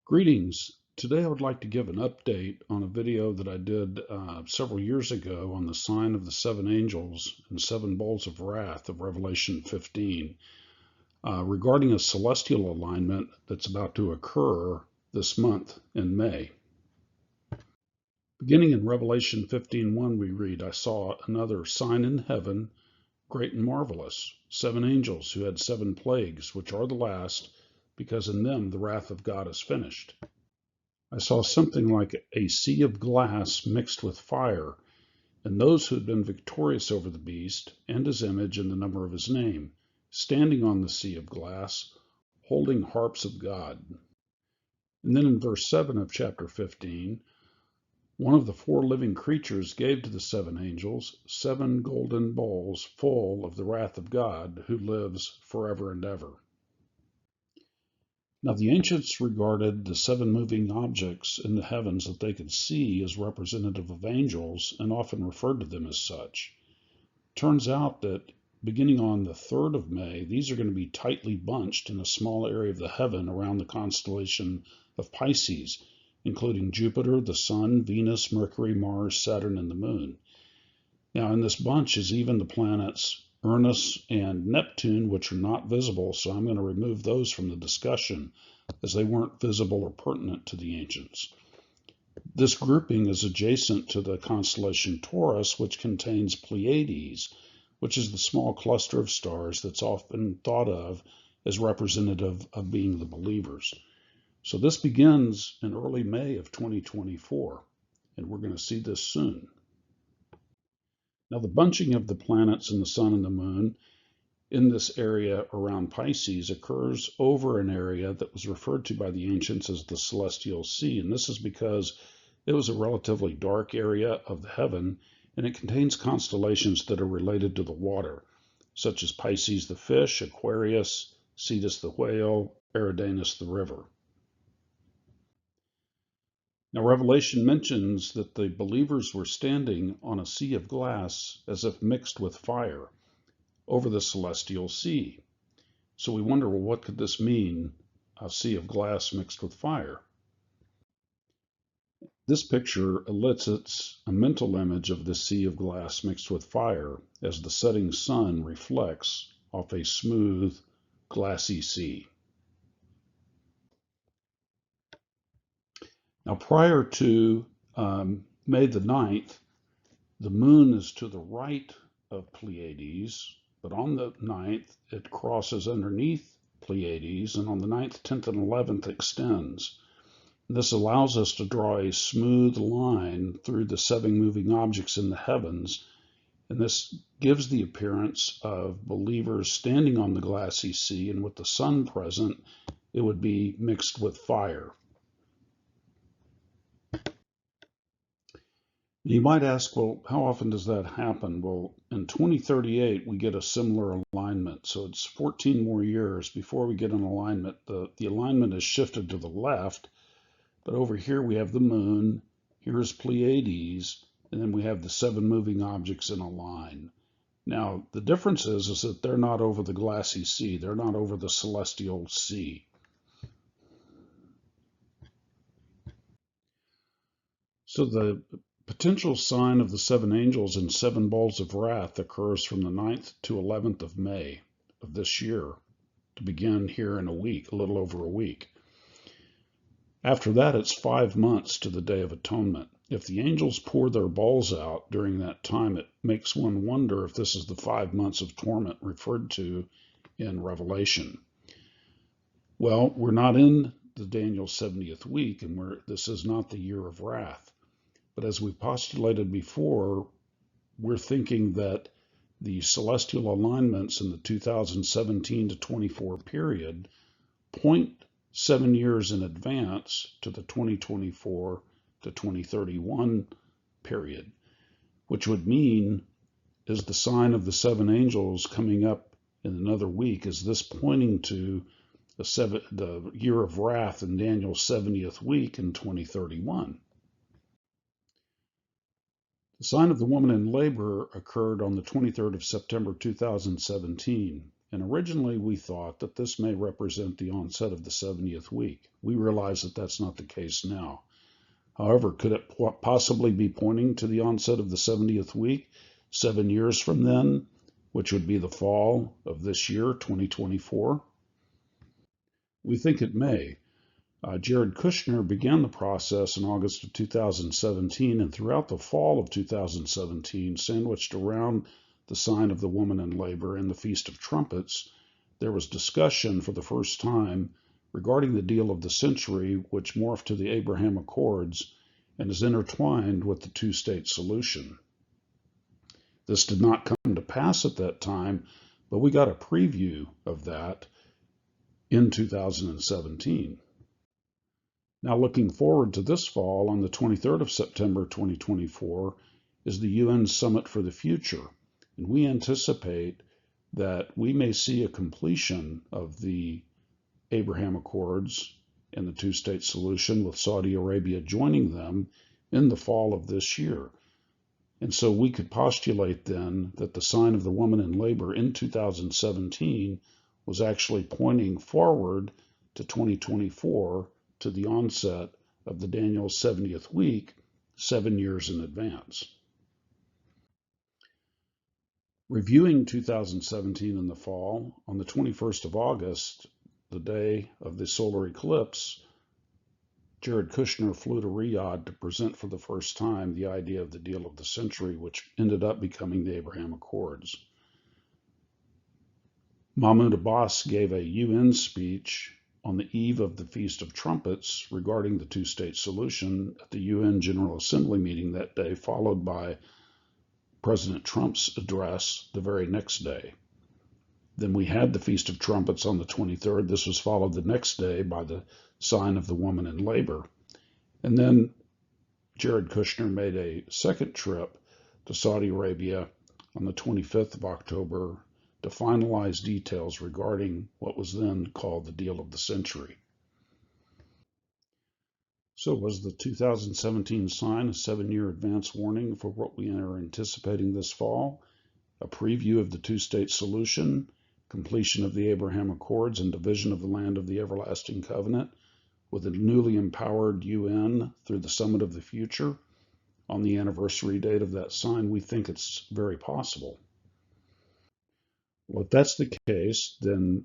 Greetings. Today I would like to give an update on a video that I did several years ago on the sign of the seven angels and seven bowls of wrath of Revelation 15 regarding a celestial alignment that's about to occur this month in May. Beginning in Revelation 15:1, we read, "I saw another sign in heaven, great and marvelous, seven angels who had seven plagues, which are the last, because in them the wrath of God is finished. I saw something like a sea of glass mixed with fire, and those who had been victorious over the beast and his image and the number of his name, standing on the sea of glass, holding harps of God." And then in verse 7 of chapter 15, one of the four living creatures gave to the seven angels seven golden bowls full of the wrath of God, who lives forever and ever. Now the ancients regarded the seven moving objects in the heavens that they could see as representative of angels and often referred to them as such. Turns out that beginning on the 3rd of May, these are going to be tightly bunched in a small area of the heaven around the constellation of Pisces, including Jupiter, the Sun, Venus, Mercury, Mars, Saturn, and the Moon. Now in this bunch is even the planets Uranus and Neptune, which are not visible, so I'm going to remove those from the discussion as they weren't visible or pertinent to the ancients. This grouping is adjacent to the constellation Taurus, which contains Pleiades, which is the small cluster of stars that's often thought of as representative of being the believers. So this begins in early May of 2024, and we're going to see this soon. Now the bunching of the planets and the sun and the moon in this area around Pisces occurs over an area that was referred to by the ancients as the celestial sea, and this is because it was a relatively dark area of the heaven, and it contains constellations that are related to the water, such as Pisces the fish, Aquarius, Cetus the whale, Eridanus the river. Now, Revelation mentions that the believers were standing on a sea of glass as if mixed with fire over the celestial sea. So we wonder, well, what could this mean, a sea of glass mixed with fire? This picture elicits a mental image of the sea of glass mixed with fire as the setting sun reflects off a smooth, glassy sea. Now, prior to May the 9th, the moon is to the right of Pleiades, but on the 9th, it crosses underneath Pleiades, and on the 9th, 10th, and 11th extends. This allows us to draw a smooth line through the seven moving objects in the heavens, and this gives the appearance of believers standing on the glassy sea, and with the sun present, it would be mixed with fire. You might ask, well, how often does that happen? Well, in 2038, we get a similar alignment. So it's 14 more years before we get an alignment. The alignment is shifted to the left, but over here we have the moon, here's Pleiades, and then we have the seven moving objects in a line. Now, the difference is that they're not over the glassy sea. They're not over the celestial sea. So the potential sign of the seven angels and seven bowls of wrath occurs from the 9th to 11th of May of this year, to begin here in a week, a little over a week. After that, it's 5 months to the Day of Atonement. If the angels pour their bowls out during that time, it makes one wonder if this is the 5 months of torment referred to in Revelation. Well, we're not in the Daniel 70th week, and this is not the year of wrath. But as we postulated before, we're thinking that the celestial alignments in the 2017 to 24 period point 7 years in advance to the 2024 to 2031 period, which would mean is the sign of the seven angels coming up in another week. Is this pointing to the year of wrath in Daniel's 70th week in 2031? The sign of the woman in labor occurred on the 23rd of September 2017. And originally we thought that this may represent the onset of the 70th week. We realize that that's not the case now. However, could it possibly be pointing to the onset of the 70th week 7 years from then, which would be the fall of this year, 2024? We think it may. Jared Kushner began the process in August of 2017, and throughout the fall of 2017, sandwiched around the sign of the woman in labor and the Feast of Trumpets, there was discussion for the first time regarding the deal of the century, which morphed to the Abraham Accords and is intertwined with the two-state solution. This did not come to pass at that time, but we got a preview of that in 2017. Now, looking forward to this fall, on the 23rd of September 2024, is the UN Summit for the Future, and we anticipate that we may see a completion of the Abraham Accords and the two-state solution, with Saudi Arabia joining them in the fall of this year. And so we could postulate then that the sign of the woman in labor in 2017 was actually pointing forward to 2024, to the onset of the Daniel 70th week, 7 years in advance. Reviewing 2017 in the fall, on the 21st of August, the day of the solar eclipse, Jared Kushner flew to Riyadh to present for the first time the idea of the deal of the century, which ended up becoming the Abraham Accords. Mahmoud Abbas gave a UN speech on the eve of the Feast of Trumpets regarding the two-state solution at the UN General Assembly meeting that day, followed by President Trump's address the very next day. Then we had the Feast of Trumpets on the 23rd. This was followed the next day by the sign of the woman in labor. And then Jared Kushner made a second trip to Saudi Arabia on the 25th of October to finalize details regarding what was then called the deal of the century. So was the 2017 sign a 7-year advance warning for what we are anticipating this fall? A preview of the two-state solution, completion of the Abraham Accords, and division of the land of the everlasting covenant, with a newly empowered UN through the Summit of the Future? On the anniversary date of that sign, we think it's very possible. Well, if that's the case, then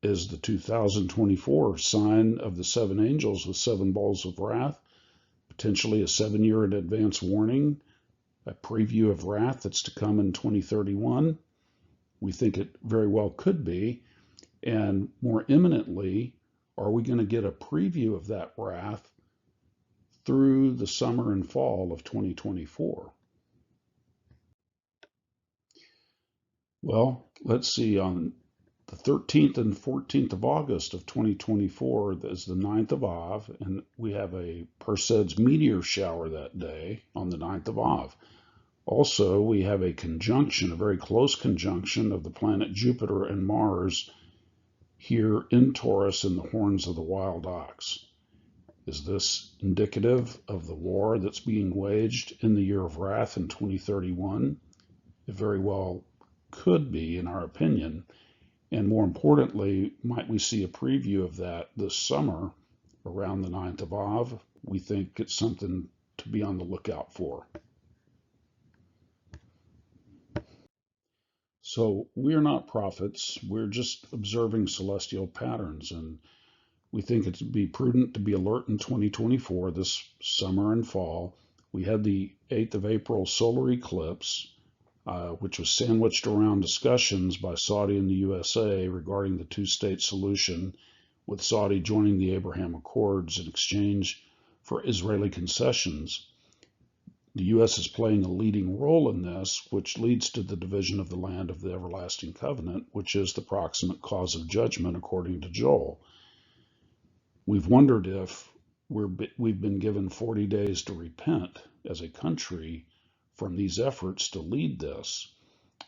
is the 2024 sign of the seven angels with seven bowls of wrath potentially a 7-year in advance warning, a preview of wrath that's to come in 2031? We think it very well could be. And more imminently, are we going to get a preview of that wrath through the summer and fall of 2024? Well, let's see, on the 13th and 14th of August of 2024 is the 9th of Av, and we have a Perseids meteor shower that day on the 9th of Av. Also, we have a conjunction, a very close conjunction of the planet Jupiter and Mars here in Taurus in the horns of the wild ox. Is this indicative of the war that's being waged in the year of wrath in 2031? It very well could be, in our opinion. And more importantly, might we see a preview of that this summer around the 9th of Av? We think it's something to be on the lookout for. So we're not prophets, we're just observing celestial patterns, and we think it would be prudent to be alert in 2024, this summer and fall. We had the 8th of April solar eclipse, which was sandwiched around discussions by Saudi and the USA regarding the two-state solution, with Saudi joining the Abraham Accords in exchange for Israeli concessions. The U.S. is playing a leading role in this, which leads to the division of the land of the everlasting covenant, which is the proximate cause of judgment, according to Joel. We've wondered if we've been given 40 days to repent as a country from these efforts to lead this.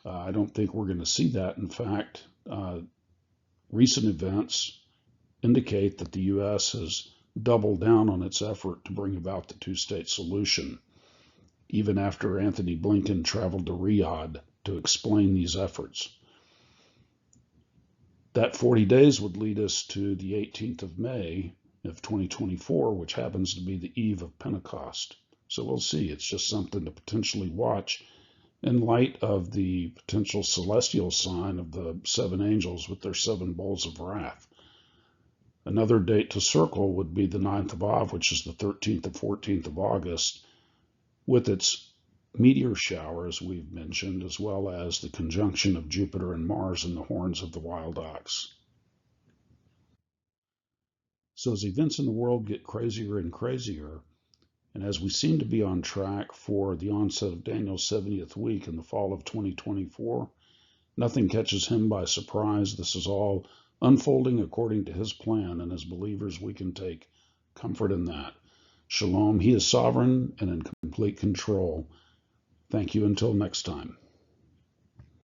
I don't think we're going to see that. In fact, recent events indicate that the U.S. has doubled down on its effort to bring about the two-state solution, even after Anthony Blinken traveled to Riyadh to explain these efforts. That 40 days would lead us to the 18th of May of 2024, which happens to be the eve of Pentecost. So we'll see. It's just something to potentially watch in light of the potential celestial sign of the seven angels with their seven bowls of wrath. Another date to circle would be the 9th of Av, which is the 13th and 14th of August, with its meteor shower, as we've mentioned, as well as the conjunction of Jupiter and Mars in the horns of the wild ox. So as events in the world get crazier and crazier, and as we seem to be on track for the onset of Daniel's 70th week in the fall of 2024, nothing catches him by surprise. This is all unfolding according to his plan, and as believers, we can take comfort in that. Shalom. He is sovereign and in complete control. Thank you until next time.